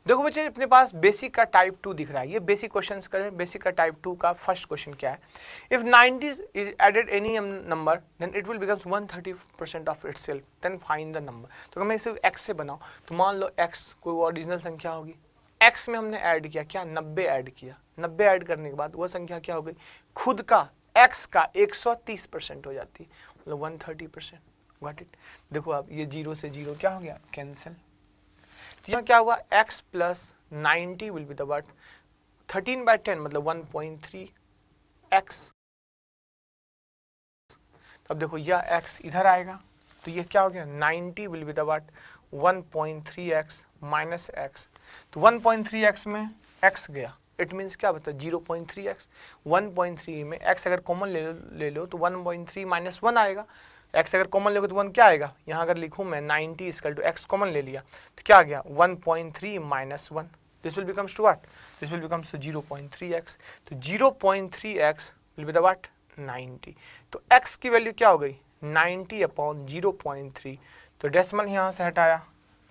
देखो बच्चे अपने पास बेसिक का टाइप 2 दिख रहा है, ये बेसिक क्वेश्चंस करें। बेसिक का टाइप 2 का फर्स्ट क्वेश्चन क्या है, if 90 is added any number then it will becomes 130% of itself, then find the number. तो अगर मैं इसे x से बनाऊं तो मान लो x कोई ओरिजिनल संख्या होगी, x में हमने ऐड किया क्या 90 ऐड किया, 90 ऐड करने के बाद वह संख्या क्या हो गई, खुद का x का 130% हो जाती है, मतलब 130%। Got it. देखो अब ये 0 से 0 क्या हो गया, कैंसिल। तो यहाँ क्या हुआ, x plus 90 will be the what, 13/10 मतलब 1.3x। अब देखो यह x इधर आएगा तो ये क्या हो गया, 90 will be the what 1.3x minus x। तो 1.3x में x गया, इट मीन्स क्या बता 0.3x। 1.3 में x अगर कॉमन ले लो तो 1.3 माइनस 1 आएगा। x अगर कॉमन लोगे तो 1 क्या आएगा, यहाँ अगर लिखूँ मैं 90 इक्वल टू x कॉमन ले लिया तो क्या आ गया 1.3 minus 1, this will becomes to what, this will becomes 0.3x। तो 0.3x will be the what 90। तो x की वैल्यू क्या हो गई 90 अपॉन 0.3। तो डेसिमल यहाँ से हटाया,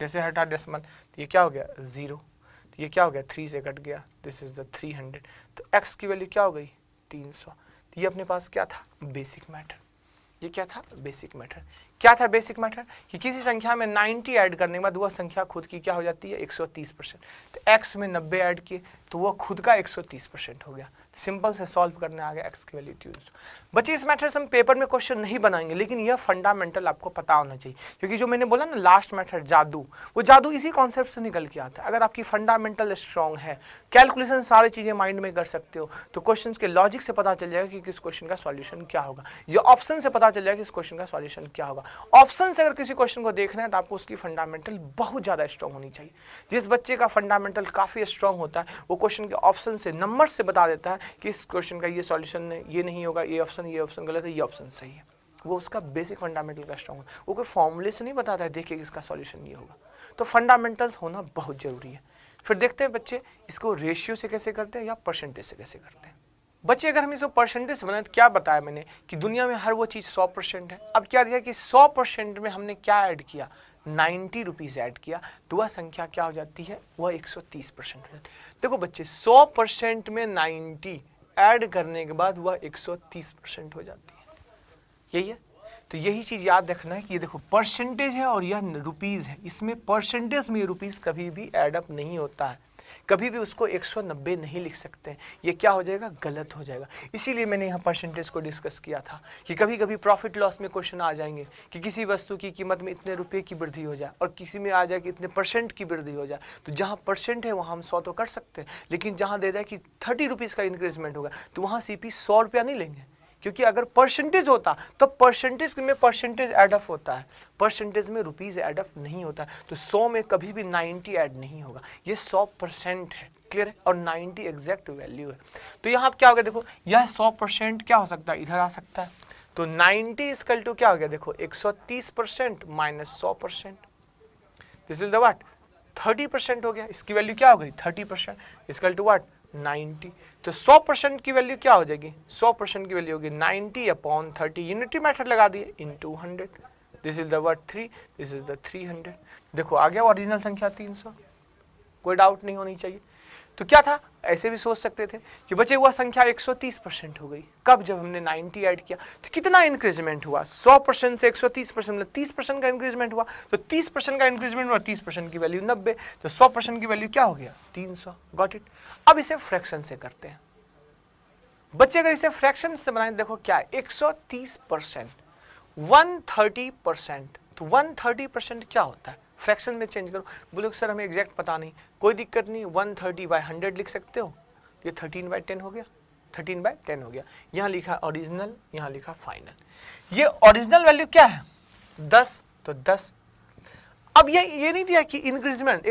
जैसे हटा डेसिमल तो ये क्या हो गया 0, तो ये क्या हो गया 3 से कट गया, दिस इज द 300। तो x की वैल्यू क्या हो गई 300। तो ये अपने पास क्या था, बेसिक मैटर। ये क्या था, बेसिक मैटर। क्या था बेसिक मैटर कि किसी संख्या में 90 ऐड करने के बाद वह संख्या खुद की क्या हो जाती है 130%। तो x में 90 ऐड किए तो वह खुद का 130% हो गया। तो सिंपल से सॉल्व करने आ गया x की वैल्यू 300। बच्चे इस मैथड से हम पेपर में क्वेश्चन नहीं बनाएंगे, लेकिन यह फंडामेंटल आपको पता होना चाहिए, क्योंकि जो मैंने बोला ना लास्ट मैथड जादू, वो जादू इसी कॉन्सेप्ट से निकल के आता है। अगर आपकी फंडामेंटल स्ट्रॉन्ग है, कैलकुलेशन सारी चीजें माइंड में कर सकते हो, तो क्वेश्चन के लॉजिक से पता चल जाएगा कि किस क्वेश्चन का सॉल्यूशन क्या होगा, या ऑप्शन से पता चल जाएगा कि इस क्वेश्चन का सॉल्यूशन क्या होगा। ऑप्शन से अगर किसी क्वेश्चन को देखना है तो आपको उसकी फंडामेंटल बहुत ज़्यादा स्ट्रांग होनी चाहिए। जिस बच्चे का फंडामेंटल काफ़ी स्ट्रांग होता है वो क्वेश्चन के ऑप्शन से नंबर से बता देता है कि इस क्वेश्चन का ये सॉल्यूशन ये नहीं होगा, ये ऑप्शन गलत है, ये ऑप्शन सही है। वो उसका बेसिक फंडामेंटल का स्ट्रांग होता है, वो कोई फॉर्मूले से नहीं बताता है देखिए इसका सॉल्यूशन ये होगा। तो फंडामेंटल्स होना बहुत ज़रूरी है। फिर देखते हैं बच्चे इसको रेशियो से कैसे करते हैं या परसेंटेज से कैसे करते हैं। बच्चे अगर हम इसको परसेंटेज से बनाए तो क्या बताया मैंने कि दुनिया में हर वो चीज़ 100% है। अब क्या दिया कि 100% में हमने क्या ऐड किया 90 रुपीज़ ऐड किया, तो वह संख्या क्या हो जाती है, वह 130% हो जाती है। देखो बच्चे 100% में 90 ऐड करने के बाद वह 130% हो जाती है, यही है। तो यही चीज़ याद रखना है कि ये देखो परसेंटेज है और यह रुपीज़ है, इसमें परसेंटेज में रुपीज़ कभी भी ऐड अप नहीं होता है, कभी भी उसको 190 नहीं लिख सकते हैं, ये क्या हो जाएगा गलत हो जाएगा। इसीलिए मैंने यहाँ परसेंटेज को डिस्कस किया था कि कभी कभी प्रॉफिट लॉस में क्वेश्चन आ जाएंगे कि किसी वस्तु की कीमत में इतने रुपए की वृद्धि हो जाए और किसी में आ जाए कि इतने % की वृद्धि हो जाए। तो जहाँ परसेंट है वहाँ हम 100 तो कर सकते हैं, लेकिन जहाँ दे जाए कि 30 रुपीज़ का इंक्रीजमेंट होगा तो वहाँ CP 100 रुपया नहीं लेंगे, क्योंकि अगर परसेंटेज होता तो परसेंटेज में परसेंटेज ऐड अप होता है, परसेंटेज में रुपीज़ ऐड अप नहीं होता है। तो 100 में कभी भी 90 ऐड नहीं होगा, ये 100% है, क्लियर है, और 90 एग्जैक्ट वैल्यू है। तो यहाँ क्या हो गया देखो, यह 100% क्या हो सकता है, इधर आ सकता है। तो 90 इक्वल टू क्या हो गया देखो 130% minus 100%, this will the what 30% हो गया। इसकी वैल्यू क्या हो गई 30% इक्वल टू व्हाट 90। तो 100% की वैल्यू क्या हो जाएगी, 100% की वैल्यू होगी 90 अपॉन 30, यूनिटी मेथड लगा दिए into 100, this is the what 3, this is the 300। देखो आ गया ओरिजिनल संख्या 300, कोई डाउट नहीं होनी चाहिए। तो क्या था, ऐसे भी सोच सकते थे कि बचे हुआ संख्या 130% हो गई, कब, जब हमने 90 ऐड किया। तो कितना इंक्रीजमेंट हुआ 100% से 130%, मतलब 30% का इंक्रीजमेंट हुआ। तो 30% का इंक्रीजमेंट हुआ, 30% की वैल्यू 90, तो 100% की वैल्यू क्या हो गया 300। Got it. अब इसे फ्रैक्शन से करते हैं बच्चे, अगर इसे फ्रैक्शन से बनाए देखो क्या है 130%, 130%, तो 130% क्या होता है, फ्रैक्शन में चेंज करो। बोलो सर हमें एग्जैक्ट पता नहीं, कोई दिक्कत नहीं, 130/100 लिख सकते हो, ये 13/10 हो गया, 13/10 हो गया। यहाँ लिखा ओरिजिनल, यहाँ लिखा फाइनल। ये ओरिजिनल वैल्यू क्या है 10, तो 10। अब ये नहीं दिया कि इंक्रीजमेंट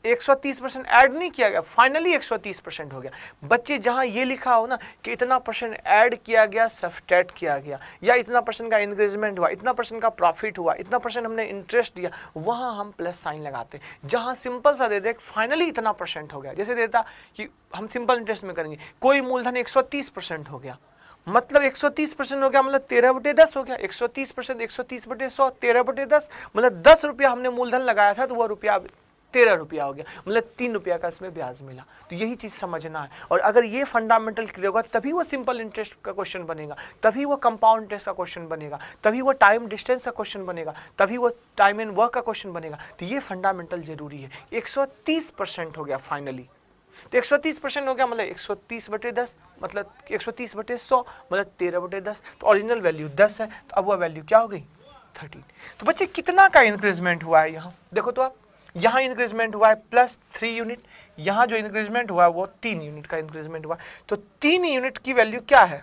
130% ऐड नहीं किया गया, फाइनली 130% हो गया। बच्चे जहां ये लिखा हो ना कि इतना % ऐड किया गया, सब्ट्रैक्ट किया गया, या इतना % का इंक्रीजमेंट हुआ, इतना % का प्रॉफिट हुआ, इतना % हमने इंटरेस्ट दिया, वहां हम प्लस साइन लगाते। जहां सिंपल सा दे दे फाइनली इतना % हो गया, जैसे देता कि हम सिंपल इंटरेस्ट में करेंगे, कोई मूलधन 130% हो गया, मतलब 130% हो गया, मतलब 13/10 हो गया। 130% 130/100 13/10, मतलब 10 रुपया हमने मूलधन लगाया था तो वह रुपया 13 रुपया हो गया, मतलब 3 रुपया का इसमें ब्याज मिला। तो यही चीज़ समझना है। और अगर ये फंडामेंटल क्लियर होगा तभी वो सिंपल इंटरेस्ट का क्वेश्चन बनेगा, तभी वो कंपाउंड इंटरेस्ट का क्वेश्चन बनेगा, तभी वो टाइम डिस्टेंस का क्वेश्चन बनेगा, तभी वो टाइम एंड वर्क का क्वेश्चन बनेगा। तो ये फंडामेंटल जरूरी है। 130% हो गया फाइनली। तो 130% हो गया मतलब 130/10 मतलब 130/100 मतलब 13/10। तो ओरिजिनल वैल्यू 10 है, तो अब वह वैल्यू क्या हो गई 13। तो बच्चे कितना का इंक्रीजमेंट हुआ है यहाँ देखो तो आप, यहाँ इंक्रीजमेंट हुआ है +3 यूनिट, यहाँ जो इंक्रीजमेंट हुआ है वो 3 यूनिट का इंक्रीजमेंट हुआ। तो 3 यूनिट की वैल्यू क्या है,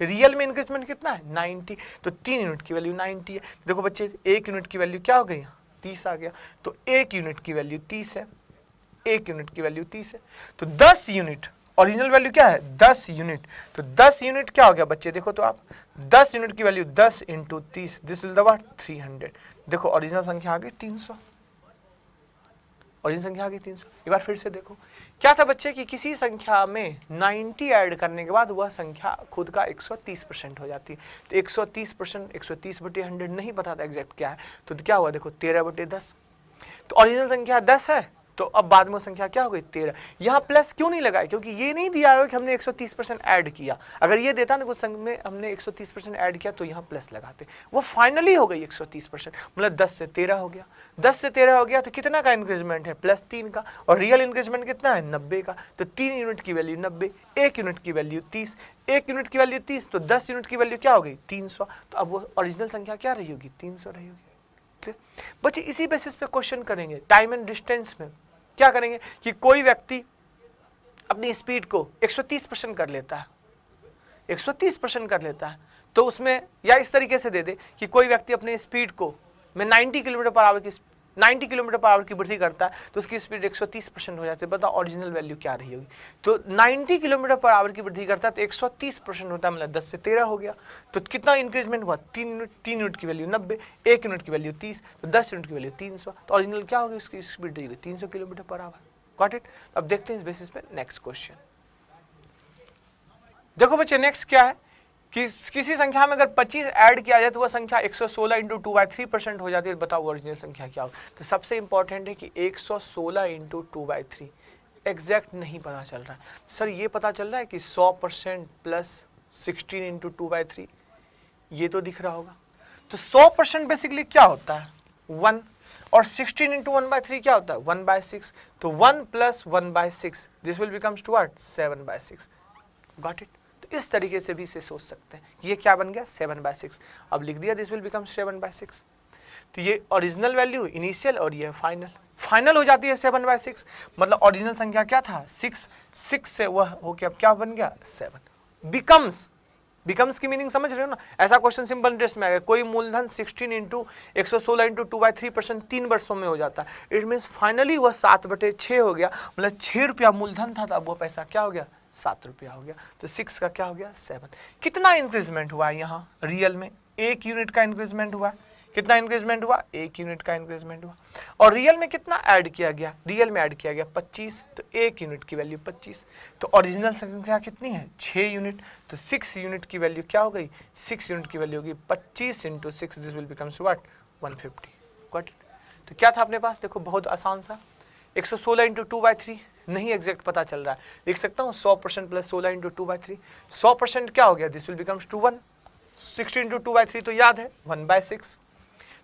रियल में इंक्रीजमेंट कितना है 90, तो 3 यूनिट की वैल्यू 90 है। देखो बच्चे 1 यूनिट की वैल्यू क्या हो गई 30 आ गया, तो 1 यूनिट की वैल्यू 30 है, 1 यूनिट की वैल्यू 30 है। तो 10 यूनिट ओरिजिनल वैल्यू क्या है 10 यूनिट, तो 10 यूनिट क्या हो गया बच्चे देखो तो आप, 10 यूनिट की value 10 × 30, this will the what 300। देखो ओरिजिनल संख्या आ गई 300, ओरिजिनल संख्या आ गई 300। एक बार फिर से देखो क्या था बच्चे कि किसी संख्या में 90 ऐड करने के बाद वह संख्या खुद का 130% हो जाती है। तो 130%, 130/100 नहीं पता था एग्जैक्ट क्या है, तो क्या हुआ देखो 13/10। तो ओरिजिनल संख्या 10 है, तो अब बाद में संख्या क्या हो गई 13। यहाँ प्लस क्यों नहीं लगाए, क्योंकि ये नहीं दिया है कि हमने 130% ऐड किया। अगर ये देता ना कुछ संख्या में हमने 130% ऐड किया तो यहाँ प्लस लगाते, वो फाइनली हो गई 130%, मतलब 10 से 13 हो गया। 10 से 13 हो गया तो कितना का इंक्रीजमेंट है +3 का, और रियल इंक्रीजमेंट कितना है 90 का। तो 3 यूनिट की वैल्यू 90, 1 यूनिट की वैल्यू 30, 1 यूनिट की वैल्यू 30, तो 10 यूनिट की वैल्यू क्या हो गई 300। तो अब वो ओरिजिनल संख्या क्या रही होगी 300 रही होगी। बच्चे इसी बेसिस पे क्वेश्चन करेंगे। टाइम एंड डिस्टेंस में क्या करेंगे कि कोई व्यक्ति अपनी स्पीड को 130% कर लेता है, 130% कर लेता है, तो उसमें या इस तरीके से दे दे कि कोई व्यक्ति अपने स्पीड को में 90 किलोमीटर/आवर की वृद्धि करता है, तो उसकी स्पीड 130% हो जाती है। बताओ ओरिजिनल वैल्यू क्या रही होगी। तो 90 किलोमीटर/आवर की वृद्धि करता है तो 130% होता है, मतलब 10 से 13 हो गया। तो कितना इंक्रीजमेंट हुआ 3 यूनिट की वैल्यू 90, 1 यूनिट की वैल्यू 30, तो 10 यूनिट की वैल्यू 300। तो ओरिजिनल क्या होगी उसकी स्पीड रही होगी 300 किलोमीटर/आवर। Got it. अब देखते हैं इस बेसिस पे नेक्स्ट क्वेश्चन। देखो बच्चे नेक्स्ट क्या है कि किसी संख्या में अगर 25 ऐड किया जाए तो वह संख्या 116 × 2/3% हो जाती है। बताओ ओरिजिनल संख्या क्या हो। तो सबसे इंपॉर्टेंट है कि 116 × 2/3 एग्जैक्ट नहीं पता चल रहा है सर, ये पता चल रहा है कि 100% + 16 × 2/3 ये तो दिख रहा होगा। तो 100% बेसिकली क्या होता है 1, और 16 × 1/3 क्या होता है 1/6। तो 1 + 1/6 this will becomes to what 7/6। Got it. तो इस तरीके से भी इसे सोच सकते हैं कि ये क्या बन गया 7/6। अब लिख दिया दिस विल बिकम 7/6। तो ये ओरिजिनल वैल्यू इनिशियल और ये फाइनल, फाइनल हो जाती है 7/6। मतलब ओरिजिनल संख्या क्या था 6, 6 से वह हो के अब क्या बन गया 7। बिकम्स की मीनिंग समझ रहे हो ना। ऐसा क्वेश्चन सिंपल इंटरेस्ट में आ गया, कोई मूलधन 16 × 116 × 2/3% 3 वर्षों में हो जाता है। इट मीन्स फाइनली वह 7/6 हो गया, मतलब 6 रुपया मूलधन था, तो अब वो पैसा क्या हो गया 7 रुपया हो गया। तो 6 का क्या हो गया 7। कितना इंक्रीजमेंट हुआ है यहाँ रियल में 1 यूनिट का इंक्रीजमेंट हुआ। कितना इंक्रीजमेंट हुआ 1 यूनिट का इंक्रीजमेंट हुआ। और रियल में कितना ऐड किया गया, रियल में ऐड किया गया 25, तो 1 यूनिट की वैल्यू 25। तो ओरिजिनल संख्या कितनी है 6 यूनिट, तो 6 यूनिट की वैल्यू क्या हो गई 6 यूनिट की वैल्यू होगी 25 × 6, this will becomes what 150। Got it. तो क्या था अपने पास देखो बहुत आसान सा 116 × 2/3 नहीं एग्जैक्ट पता चल रहा है, लिख सकता हूँ 100% + 16 × 2/3। 100% क्या हो गया दिस विल बिकम्स टू 1, 16 × 2/3 तो याद है 1/6,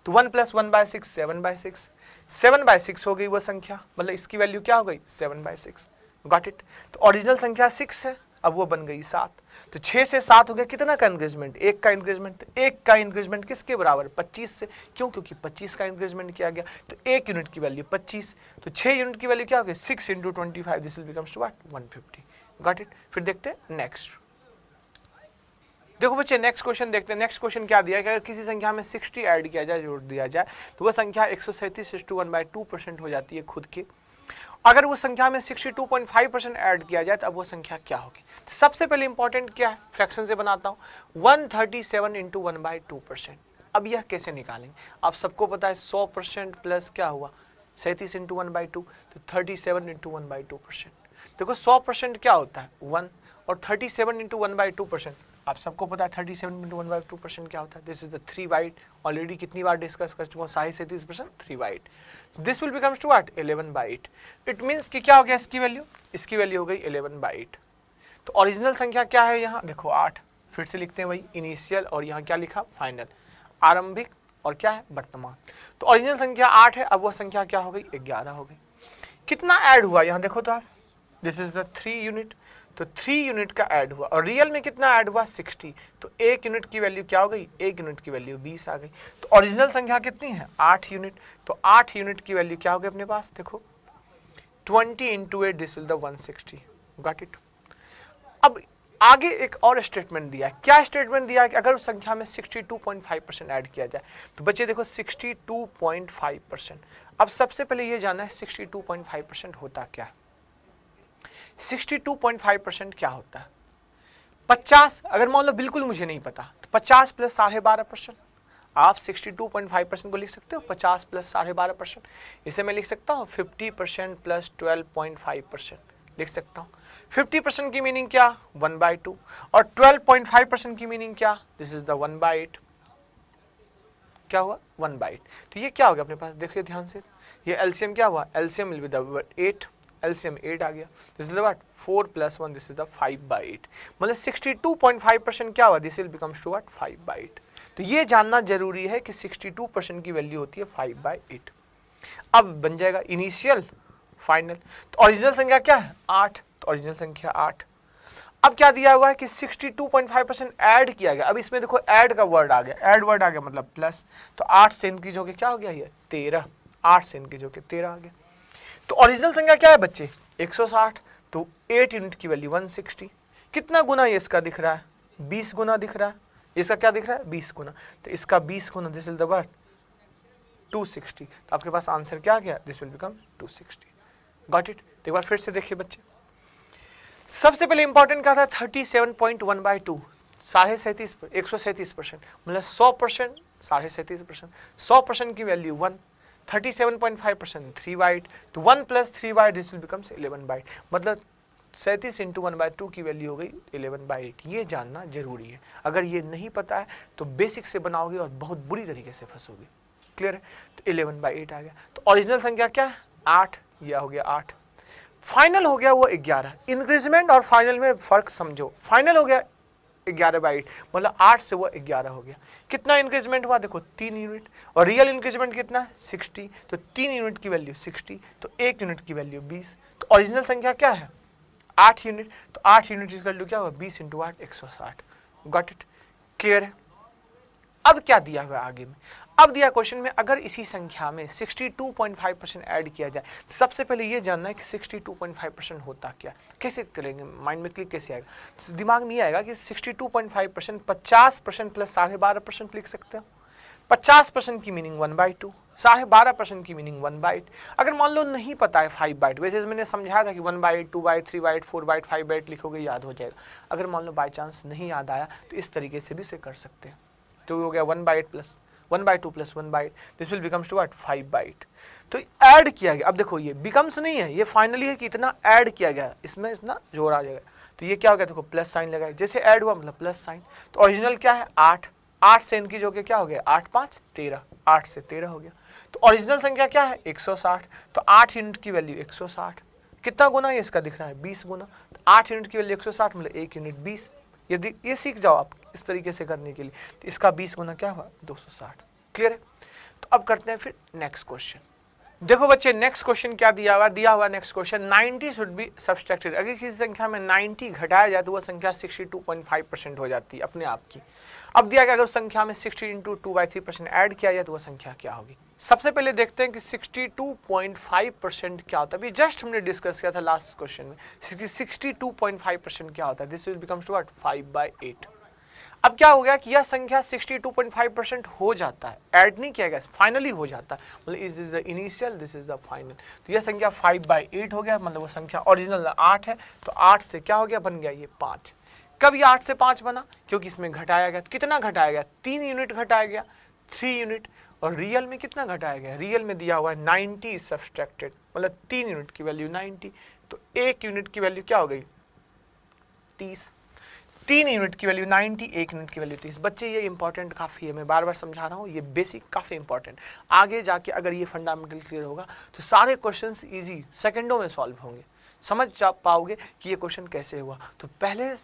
तो 1 + 1/6 7/6, 7/6 हो गई वो संख्या, मतलब इसकी वैल्यू क्या हो गई 7/6। Got it. तो ओरिजिनल संख्या 6 है, अब वो बन गई 7। तो 6 से 7 हो गया कितना का इंक्रीजमेंट 1 का इंक्रीजमेंट। तो 1 का इंक्रीजमेंट किसके बराबर 25 से, क्यों क्योंकि 25 का इंक्रीजमेंट किया गया। तो 1 यूनिट की वैल्यू 25, तो 6 यूनिट की वैल्यू क्या हो गई 6 × 25, this will becomes to what 150। Got it. फिर देखते हैं नेक्स्ट। देखो बच्चे नेक्स्ट क्वेश्चन देखते हैं। नेक्स्ट क्वेश्चन क्या दिया है कि अगर किसी संख्या में 60 ऐड किया जाए, जोड़ दिया जाए, तो वह संख्या 137:1/2% हो जाती है खुद की। अगर उस संख्या में 62.5% ऐड किया जाए तो अब वो संख्या क्या होगी। तो सबसे पहले इंपॉर्टेंट क्या है, फ्रैक्शन से बनाता हूँ 137 × 1/2%। अब यह कैसे निकालेंगे, आप सबको पता है 100% प्लस क्या हुआ 37 × 1/2, तो 37 × 1/2%। देखो 100% क्या होता है 1 और 37 × 1/2% आप सबको पता है 37.1/2% क्या होता है, this is the 3 by eight, already कितनी बार डिस्कस कर चुका हूँ, 37% 3 by eight, this will becomes to what 11/8। It means कि क्या हो गया इसकी वैल्यू, इसकी वैल्यू हो गई 11/8। तो ओरिजिनल संख्या क्या है यहाँ देखो 8, फिर से लिखते हैं वही इनिशियल और यहाँ क्या लिखा फाइनल, आरंभिक और क्या है वर्तमान। तो ओरिजिनल संख्या 8 है, अब वह संख्या क्या हो गई 11 हो गई। कितना ऐड हुआ यहाँ देखो तो आप, दिस इज द 3 यूनिट, तो 3 यूनिट का ऐड हुआ और रियल में कितना ऐड हुआ 60, तो 1 यूनिट की वैल्यू क्या हो गई, 1 यूनिट की वैल्यू 20 आ गई। तो ओरिजिनल संख्या कितनी है 8 यूनिट, तो 8 यूनिट की वैल्यू क्या हो गई अपने पास देखो 20 × 8 this will the 160, got it. अब आगे एक और स्टेटमेंट दिया है, क्या स्टेटमेंट दिया है कि अगर उस संख्या में 62.5% ऐड किया जाए, तो बच्चे देखो 62.5%। अब सबसे पहले ये जानना है 62.5% होता क्या है, 62.5% क्या होता है। 50, अगर मान लो बिल्कुल मुझे नहीं पता तो 50 + 12.5%, आप 62.5% को लिख सकते हो 50 + 12.5%। इसे मैं लिख सकता हूँ 50% + 12.5% लिख सकता हूँ। 50% की मीनिंग क्या 1/2 और 12.5% की मीनिंग क्या, दिस इज द 1/8, क्या हुआ 1/8। तो ये क्या हो गया अपने पास देखिए ध्यान से, ये एलसीएम क्या हुआ, LCM will be the 8, LCM 8 आ गया, this is the what 4 + 1 this is the 5/8, मतलब 62.5% क्या हुआ, this will becomes to what 5/8। तो ये जानना जरूरी है कि 62% की वैल्यू होती है 5/8। अब बन जाएगा इनिशियल फाइनल, तो ओरिजिनल संख्या क्या है 8, तो ओरिजिनल संख्या 8। अब क्या दिया हुआ है कि 62.5% ऐड किया गया, अब इसमें देखो ऐड का वर्ड आ गया, ऐड वर्ड आ गया मतलब प्लस, तो 8 से इनकी जो कि क्या हो गया ये 13, 8 से इनकी जो कि 13 आ गया। तो ओरिजिनल संख्या क्या है बच्चे 160, तो 8 यूनिट की वैल्यू 160, कितना गुना ये इसका दिख रहा है 20 गुना दिख रहा है, इसका क्या दिख रहा है 20 गुना, तो इसका 20 गुना दिस इज द व्हाट 260, तो आपके पास आंसर क्या आ गया, this will become 260, got it. तो एक बार फिर से देखिए बच्चे, सबसे पहले इंपॉर्टेंट क्या था 37.1/2, 137%, मतलब 100%, 37%, 100% की वैल्यू 1, 37.5% 3/8, तो 1 + 3/8 दिस विल बिकम्स 11/8, मतलब 37 × 1/2 की वैल्यू हो गई 11/8। ये जानना जरूरी है, अगर ये नहीं पता है तो बेसिक से बनाओगे और बहुत बुरी तरीके से फंसोगे, क्लियर है। तो 11/8 आ गया, तो ओरिजिनल संख्या क्या है 8, यह हो गया 8, फाइनल हो गया वो 11। इंक्रीजमेंट और फाइनल में फर्क समझो, फाइनल हो गया 11/8, मतलब 8 से वो 11 हो गया। कितना इंक्रीजमेंट हुआ देखो 3 यूनिट, और रियल इंक्रीजमेंट कितना है 60, तो 3 यूनिट की वैल्यू 60, तो 1 यूनिट की वैल्यू 20, तो ओरिजिनल संख्या क्या है 8 यूनिट, तो 8 यूनिट इसका वैल्यू क्या हुआ 20 × 8 160, गॉट इट, क्लियर है। अब क्या दिया हुआ आगे में, अब दिया क्वेश्चन में अगर इसी संख्या में 62.5% ऐड किया जाए, सबसे पहले ये जानना है कि 62.5% होता क्या, कैसे करेंगे, माइंड में क्लिक कैसे आएगा, तो दिमाग में ये आएगा कि 62.5% 50% + 12.5% लिख सकते हो। 50% की मीनिंग 1/2, 12.5% की मीनिंग 1/8। अगर मान लो नहीं पता है 5/8, वैसे मैंने समझाया था कि 1/8, 2/8, 3/8, 4/8, 5/8 लिखोगे याद हो जाएगा। अगर मान लो बाई चांस नहीं याद आया तो इस तरीके से भी इसे कर सकते हैं, तो हो गया 1/8 + 1/2 + 1/8 this will becomes to what 5/8। तो ऐड किया गया, अब देखो ये बिकम्स नहीं है, ये फाइनली है कि इतना ऐड किया गया, इसमें इतना जोड़ आ जाएगा, तो ये क्या हो गया देखो प्लस साइन लगाए, जैसे ऐड हुआ मतलब प्लस साइन। तो ओरिजिनल क्या है 8, 8 से इनकी जो कि क्या हो गया 8 × 5 = 13, 8 से 13 हो गया। तो ओरिजिनल संख्या क्या है 160, तो 8 यूनिट की वैल्यू 160, कितना गुना ये इसका दिख रहा है 20 गुना, तो 8 यूनिट की वैल्यू 160 मतलब 1 यूनिट 20। यदि ये सीख जाओ आप इस तरीके से करने के लिए, तो इसका 20 गुना क्या हुआ 260, क्लियर है। तो अब करते हैं फिर नेक्स्ट क्वेश्चन। देखो बच्चे नेक्स्ट क्वेश्चन क्या दिया हुआ next question 90 should be subtracted. अगर किसी संख्या में 90 घटाया जाए तो वह संख्या 62.5% हो जाती है अपने आप की। अब दिया गया अगर उस संख्या में 60 × 2/3% ऐड किया जाए तो वह संख्या क्या होगी। सबसे पहले देखते हैं कि 62.5% क्या होता है। अभी जस्ट हमने डिस्कस किया था लास्ट क्वेश्चन में 62.5% क्या होता है। This will becomes to what 5/8। अब क्या हो गया कि यह संख्या 62.5% हो जाता है, ऐड नहीं किया गया, फाइनली हो जाता है, मतलब is is the initial, this is the final. तो यह संख्या 5/8 हो गया, मतलब वो संख्या ओरिजिनल 8 है, तो 8 से क्या हो गया बन गया ये 5। कब ये 8 से 5 बना, क्योंकि इसमें घटाया गया। कितना घटाया गया 3 यूनिट घटाया गया, 3 यूनिट। और रियल में कितना घटाया गया, रियल में दिया हुआ है 90 सब्सट्रैक्टेड, मतलब 3 यूनिट की वैल्यू 90, तो 1 यूनिट की वैल्यू क्या हो गई 30। 3 यूनिट की वैल्यू 90, 1 यूनिट की वैल्यू 30। बच्चे ये इंपॉर्टेंट काफ़ी है, मैं बार बार समझा रहा हूँ, ये बेसिक काफ़ी इंपॉर्टेंट। आगे जाके अगर ये फंडामेंटल क्लियर होगा तो सारे क्वेश्चंस इजी सेकंडों में सॉल्व होंगे, समझ पाओगे कि ये क्वेश्चन कैसे हुआ। तो पहले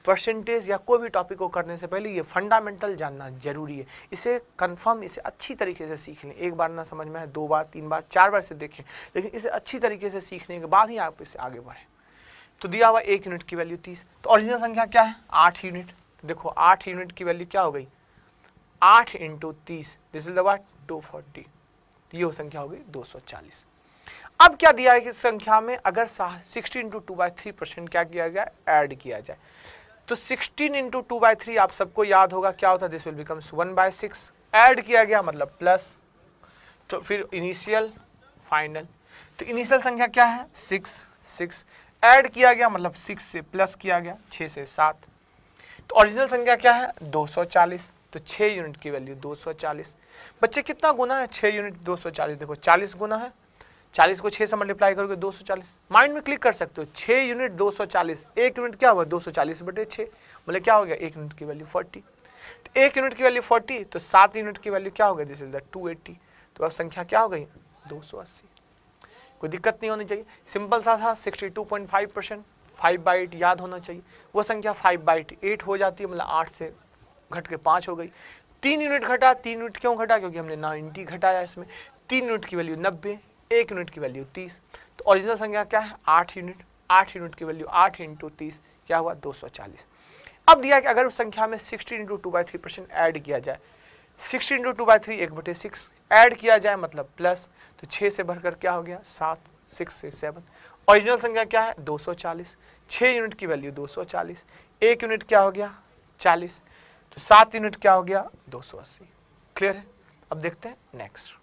परसेंटेज या कोई भी टॉपिक को करने से पहले ये फंडामेंटल जानना जरूरी है। इसे कंफर्म, इसे अच्छी तरीके से सीख लें। एक बार ना समझ में आए, 2 बार, 3 बार, 4 बार से देखें, लेकिन इसे अच्छी तरीके से सीखने के बाद ही आप इससे आगे बढ़ें। तो दिया हुआ 1 यूनिट की वैल्यू 30, तो ओरिजिनल संख्या क्या है 8 यूनिट। तो देखो 8 यूनिट की वैल्यू क्या हो गई 8 × 30, दिस इज द व्हाट 240, ये हो संख्या हो गई 240। अब क्या दिया है कि संख्या में अगर 16 × 2/3% क्या किया जाए, ऐड किया जाए, तो 16 × 2/3 आप सबको याद होगा क्या होता है, दिस विल बिकम्स 1/6। ऐड किया गया मतलब प्लस, तो फिर इनिशियल फाइनल, तो इनिशियल संख्या क्या है 6, ऐड किया गया मतलब 6 से प्लस किया गया 6 से 7, तो ओरिजिनल संख्या क्या है 240, तो 6 यूनिट की वैल्यू 240। बच्चे कितना गुना है 6 यूनिट 240, देखो 40 गुना है, 40 को 6 से मल्टीप्लाई करोगे 240, माइंड में क्लिक कर सकते हो। 6 यूनिट 240, 1 यूनिट क्या हुआ 240/6, मतलब क्या हो गया 1 यूनिट की वैल्यू 40, तो 1 यूनिट की वैल्यू 40, तो 7 यूनिट की वैल्यू क्या हो गई, दिस इज द 280, तो अब संख्या क्या हो गई 280। कोई दिक्कत नहीं होनी चाहिए, सिंपल सा था 62.5%, 5/8 याद होना चाहिए। वो संख्या 5/8 हो जाती है, मतलब 8 से घट के 5 हो गई। 3 यूनिट घटा, 3 यूनिट क्यों घटा, क्योंकि हमने 90 घटाया इसमें। 3 यूनिट की वैल्यू 90, 1 यूनिट की वैल्यू 30, तो ओरिजिनल संख्या क्या है 8 यूनिट, 8 यूनिट की वैल्यू 8 × 30 क्या हुआ 240। अब दिया कि अगर उस संख्या में 16 × 2/3% ऐड किया जाए, 16 × 2/3 1/6 ऐड किया जाए मतलब प्लस, तो 6 से बढ़कर क्या हो गया 7, 6 से 7, ओरिजिनल संख्या क्या है 240, 6 यूनिट की वैल्यू 240, 1 यूनिट क्या हो गया 40, तो 7 यूनिट क्या हो गया 280। क्लियर है? अब देखते हैं नेक्स्ट।